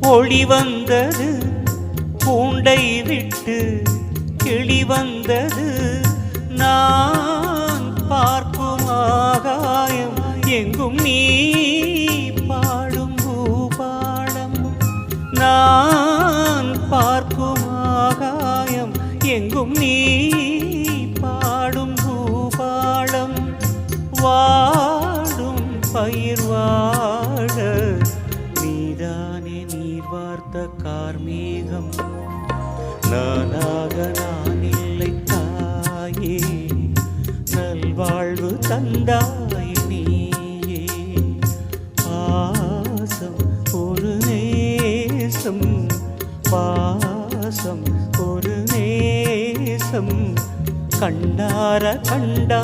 ஒளி வந்தது பூண்டை விட்டு கிளி வந்தது நான் பார்க்கும் ஆகாயம் எங்கும் நீ பாடும் பூபாடம் நான் பார்க்கும் ஆகாயம் எங்கும் நீ பாடும் பூபாடம் வாடும் பயிர் வாழ நீதானே நீர் வார்த்த கார்மேகம் நானாக நான் இல்லை தாயே நல்வாழ்வு தந்தாய் நீயே பாசம் ஒரு நேசம் பாசம் ஒரு நேசம் கண்டார கண்டா